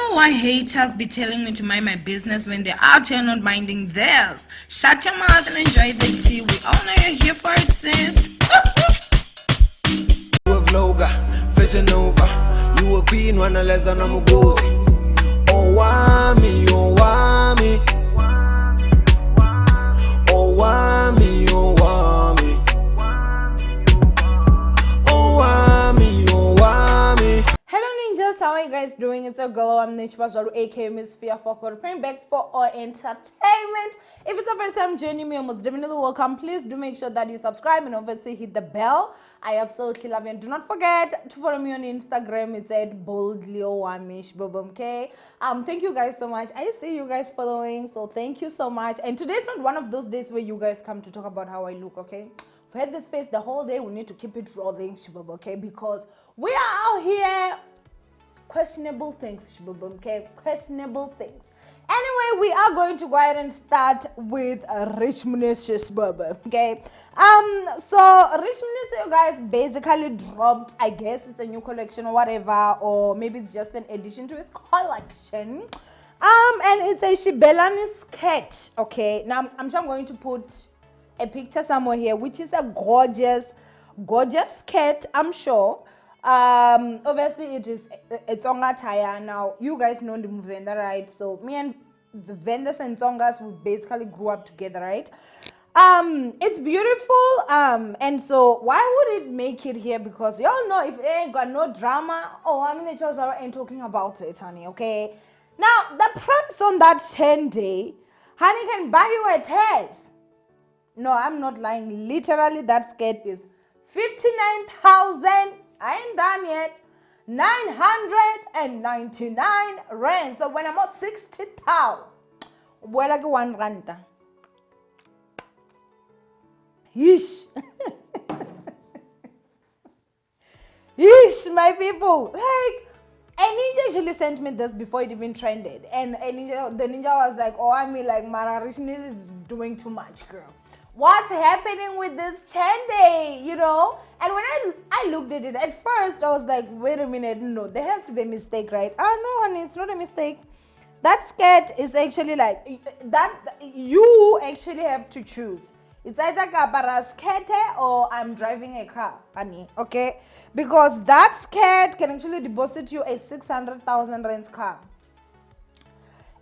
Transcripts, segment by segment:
know why haters be telling me to mind my business when they're out here not minding theirs. Shut your mouth and enjoy the tea. We all know you're here for it, sis. With Loga, fishing over. You a queen, wanna less than I'm a goose. Owamie, Owamie. Owamie, Owamie. Owamie, Owamie. Hello ninjas, how are you guys doing? It's your girl Owamie, aka Miss Fear for bring back for our entertainment. If it's your first time joining me, you're most definitely welcome. Please do make sure that you subscribe and obviously hit the bell. I absolutely love you. And do not forget to follow me on Instagram. It's at boldly Owamie, okay? Thank you guys so much. I see you guys following, so thank you so much. And today's not one of those days where you guys come to talk about how I look, okay? We've had this face the whole day. We need to keep it rolling, okay? Because we are out here questionable things, okay? Questionable things. Anyway, we are going to go ahead and start with Rich Mnisi, okay? So Rich Mnisi, you guys, basically dropped, I guess it's a new collection or whatever, or maybe it's just an addition to its collection. And it's a Shibelani skirt, okay? Now, I'm sure I'm going to put a picture somewhere here, which is a gorgeous skirt, I'm sure. Obviously it's Tsonga attire. Now you guys know the Mvenda, right? So me and the Vendas and Tsongas, we basically grew up together, right? It's beautiful, and so why would it make it here? Because y'all know if it ain't got no drama, the chose ain't talking about it, honey, okay? Now the price on that 10 day, honey, can buy you a test. No, I'm not lying. Literally, that skirt is 59,000. I ain't done yet. 999 rand. So when I'm at 60,000, well, like 1 rand. Yeesh. Yeesh, my people. Like, a ninja actually sent me this before it even trended. And the ninja was like, oh, I mean, like, Mara Richness is doing too much, girl. What's happening with this Chende, you know? And when I looked at it, at first I was like, wait a minute, no, there has to be a mistake, right? Oh, no, honey, it's not a mistake. That skirt is actually like, that you actually have to choose. It's either kapara skirt or I'm driving a car, honey, okay? Because that skirt can actually deposit you a 600,000 rand car.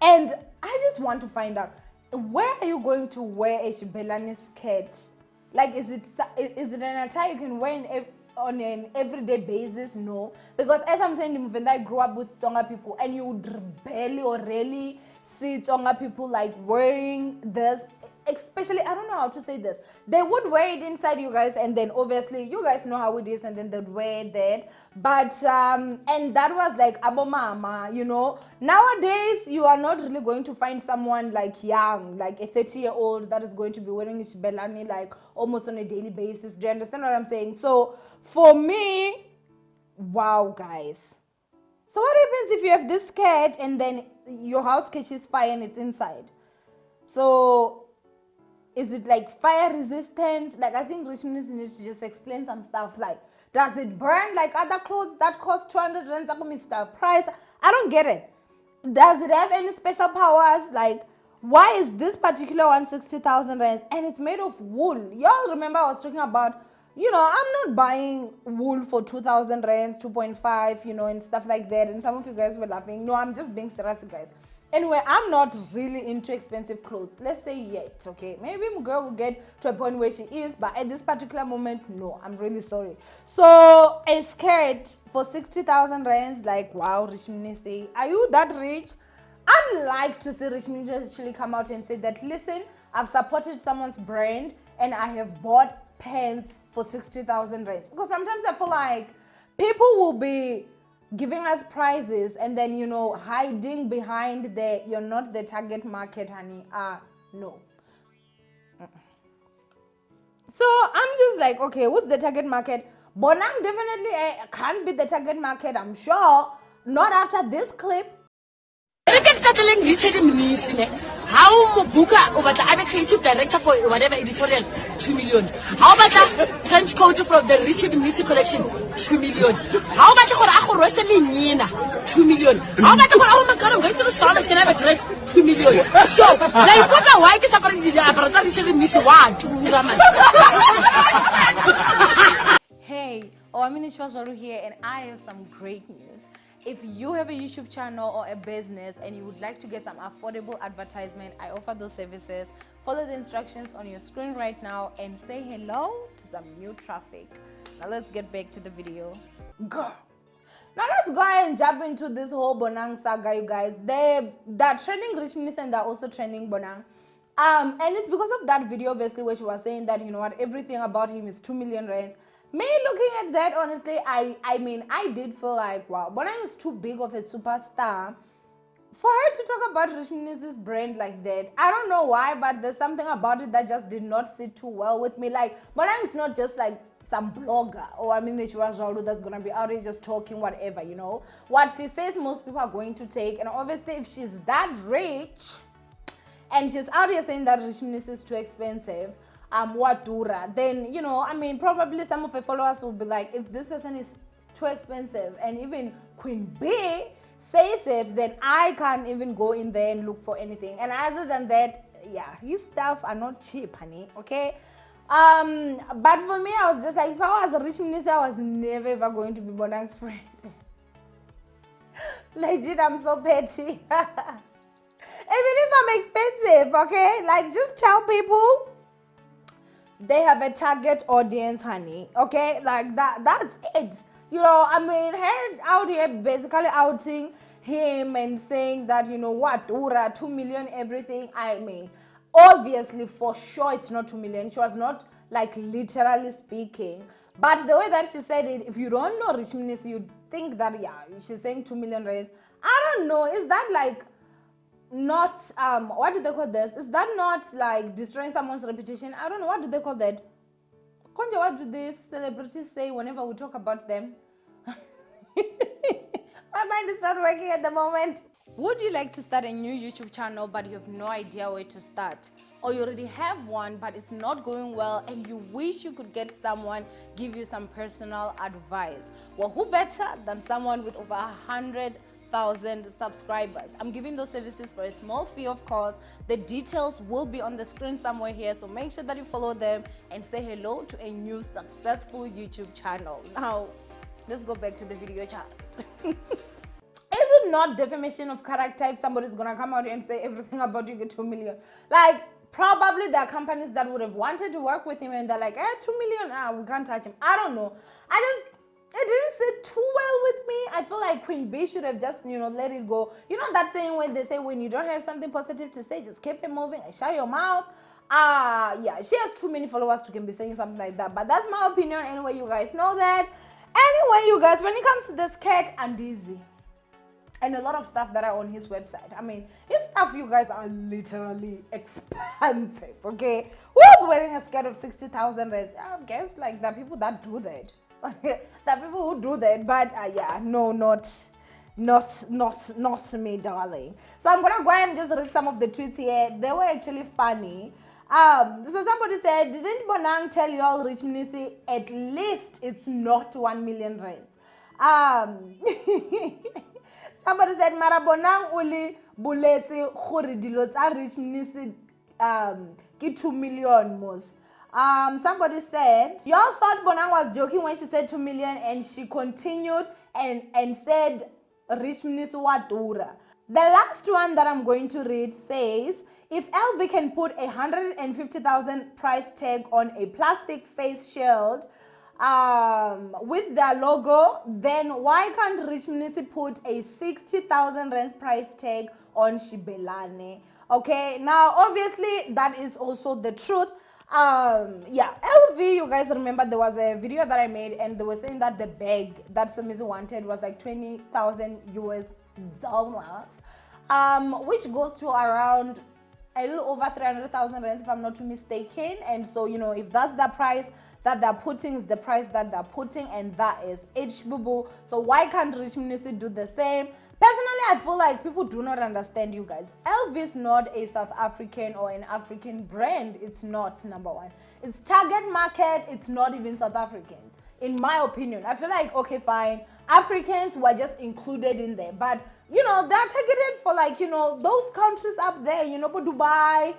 And I just want to find out, where are you going to wear a Shibelani skirt? Like, is it an attire you can wear on an everyday basis? No. Because as I'm saying, when I grew up with Tsonga people, and you would barely or rarely see Tsonga people like wearing this. Especially, I don't know how to say this. They would wear it inside, you guys, and then obviously you guys know how it is, and then they'd wear that. But and that was like abo mama, you know. Nowadays you are not really going to find someone like young, like a 30-year-old that is going to be wearing Shibelani like almost on a daily basis. Do you understand what I'm saying? So for me, wow, guys. So what happens if you have this skirt and then your house catches fire and it's inside? So is it like fire resistant? Like, I think Rich Mnisi needs to just explain some stuff. Like, does it burn like other clothes that cost 200 rand? Mr. Price, I don't get it. Does it have any special powers? Like, why is this particular one 60,000 rand and it's made of wool? Y'all remember I was talking about, you know, I'm not buying wool for 2,000 rand, 2.5, you know, and stuff like that. And some of you guys were laughing. No, I'm just being serious, you guys. Anyway, I'm not really into expensive clothes. Let's say yet, okay? Maybe my girl will get to a point where she is, but at this particular moment, no. I'm really sorry. So, a skirt for 60,000 rands, like, wow, Rich Mnisi, are you that rich? I'd like to see Rich Mnisi actually come out and say that, listen, I've supported someone's brand and I have bought pants for 60,000 rands. Because sometimes I feel like people will be giving us prizes and then, you know, hiding behind the, you're not the target market, honey. No. So I'm just like, okay, who's the target market? Bonang definitely can't be the target market, I'm sure. Not after this clip. Look at telling Richard Mnisi, how Mubuka over the creative director for whatever editorial, 2 million. How about that trench coat from the Richard Mnisi collection, 2 million. How about the Horacho wrestling Nina, 2 million. How about the Horacho going to the stars can have a dress, 2 million. So they put a white disappointing Richard Mnisi one, 2 million. Hey, Owamie here, and I have some great news. If you have a YouTube channel or a business and you would like to get some affordable advertisement, I offer those services. Follow the instructions on your screen right now and say hello to some new traffic. Now let's get back to the video. Go. Now let's go ahead and jump into this whole Bonang saga, you guys. They're trending Rich Mnisi and they're also trending Bonang. And it's because of that video, obviously, where she was saying that, you know what, everything about him is 2 million rands. Me looking at that, honestly, I mean, I did feel like, wow, Bonang is too big of a superstar for her to talk about Rich Mnisi's brand like that. I don't know why, but there's something about it that just did not sit too well with me. Like, Bonang is not just like some blogger or that's gonna be out here just talking whatever, you know. What she says, most people are going to take, and obviously, if she's that rich and she's out here saying that Rich Mnisi is too expensive, then, you know, I mean, probably some of her followers will be like, if this person is too expensive and even Queen B says it, then I can't even go in there and look for anything. And other than that, yeah, his stuff are not cheap, honey, okay? But for me, I was just like, if I was a Rich Mnisi, I was never ever going to be Bonang's friend. Legit, I'm so petty. Even if I'm expensive, okay? Like, just tell people they have a target audience, honey, okay? Like, that's it. You know, I mean, her out here basically outing him and saying that, you know what, Ura, 2 million, everything. I mean, obviously, for sure, it's not 2 million. She was not, like, literally speaking. But the way that she said it, if you don't know Rich Mnisi, you think that, yeah, she's saying 2 million rands. I don't know. Is that, like, not what do they call this? Is that not like destroying someone's reputation? I don't know, what do they call that? Konja, what do these celebrities say whenever we talk about them? My mind is not working at the moment. Would you like to start a new YouTube channel but you have no idea where to start? Or you already have one but it's not going well and you wish you could get someone give you some personal advice? Well, who better than someone with over 100,000 subscribers? I'm giving those services for a small fee, of course. The details will be on the screen somewhere here, so make sure that you follow them and say hello to a new successful YouTube channel. Now, let's go back to the video chat. Is it not defamation of character if somebody's gonna come out and say everything about you get 2 million? Like, probably there are companies that would have wanted to work with him and they're like, 2 million, we can't touch him. I don't know. It didn't sit too well with me. I feel like Queen B should have just, you know, let it go. You know that thing when they say when you don't have something positive to say, just keep it moving and shut your mouth. Yeah, she has too many followers to can be saying something like that. But that's my opinion anyway, you guys know that. Anyway, you guys, when it comes to this cat and Dizzy and a lot of stuff that are on his website, I mean, his stuff, you guys, are literally expensive, okay? Who's wearing a skirt of 60,000 rands? I guess, like, there are people that do that. There are people who do that, but yeah, no, not me, darling. So I'm gonna go ahead and just read some of the tweets here. They were actually funny. So somebody said, didn't Bonang tell you all Rich Mnisi at least it's not 1 million rands? Somebody said, Mara Bonang uli buleti khuri dilo tsa Rich Mnisi ki 2 million mos. Somebody said, y'all thought Bonang was joking when she said 2 million and she continued and said Rich Mnisi watura. The last one that I'm going to read says, if LV can put 150,000 price tag on a plastic face shield with their logo, then why can't Rich Mnisi put a 60,000 rands price tag on Shibelane? Okay, now obviously that is also the truth. Yeah, LV, you guys remember there was a video that I made and they were saying that the bag that Sumisi wanted was like 20,000 US dollars, which goes to around a little over 300,000 rands if I'm not too mistaken. And so, you know, if that's the price that they're putting, is the price that they're putting, and that is H boo boo. So why can't Rich Mnisi do the same? Personally, I feel like people do not understand you guys. Elvis not a South African or an African brand. It's not, number one. It's target market. It's not even South Africans. In my opinion, I feel like, okay, fine. Africans were just included in there. But, you know, they're targeted for like, you know, those countries up there, you know, Dubai,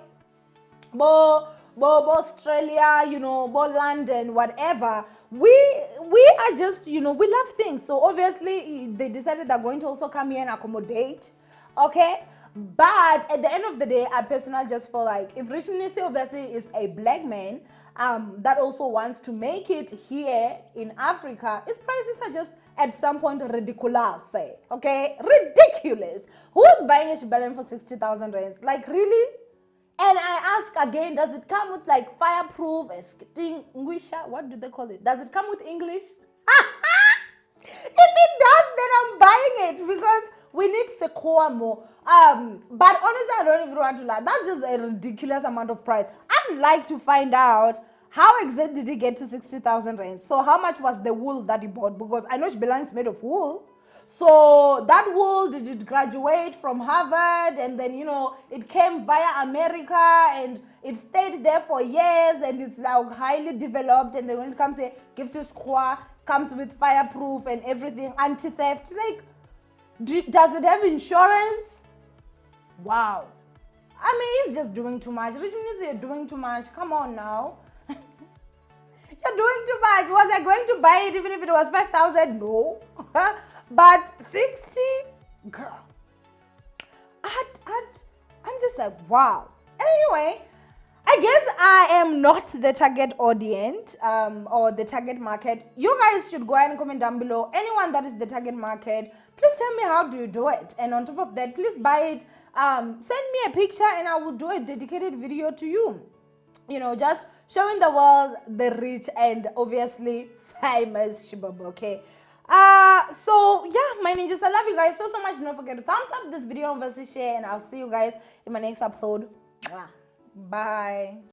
Australia, you know, London, whatever. We are just, you know, we love things. So obviously they decided they're going to also come here and accommodate. Okay. But at the end of the day, I personally just feel like if Rich Mnisi obviously is a black man that also wants to make it here in Africa, his prices are just at some point ridiculous. Okay? Ridiculous. Who's buying a Shibalen for 60,000 rands? Like, really? And I ask again, does it come with like fireproof, extinguisher? What do they call it? Does it come with English? If it does, then I'm buying it because we need Sequoia more. But honestly, I don't even want to lie. That's just a ridiculous amount of price. I'd like to find out how exactly did he get to 60,000 rands. So how much was the wool that he bought? Because I know Shibelani is made of wool. So that wool, did it graduate from Harvard and then, you know, it came via America and it stayed there for years and it's like highly developed, and then when it comes here, gives you square, comes with fireproof and everything, anti-theft. Like, does it have insurance? Wow. I mean, he's just doing too much. Rich Mnisi, you're doing too much. Come on now. You're doing too much. Was I going to buy it even if it was 5,000? No. But 60? Girl. I'm just like, wow. Anyway, I guess I am not the target audience or the target market. You guys should go ahead and comment down below. Anyone that is the target market, please tell me how do you do it. And on top of that, please buy it. Send me a picture and I will do a dedicated video to you. You know, just showing the world the rich and obviously famous Shibaba, okay? So yeah, my ninjas, I love you guys so much. Don't forget to thumbs up this video and obviously share, and I'll see you guys in my next upload. Bye.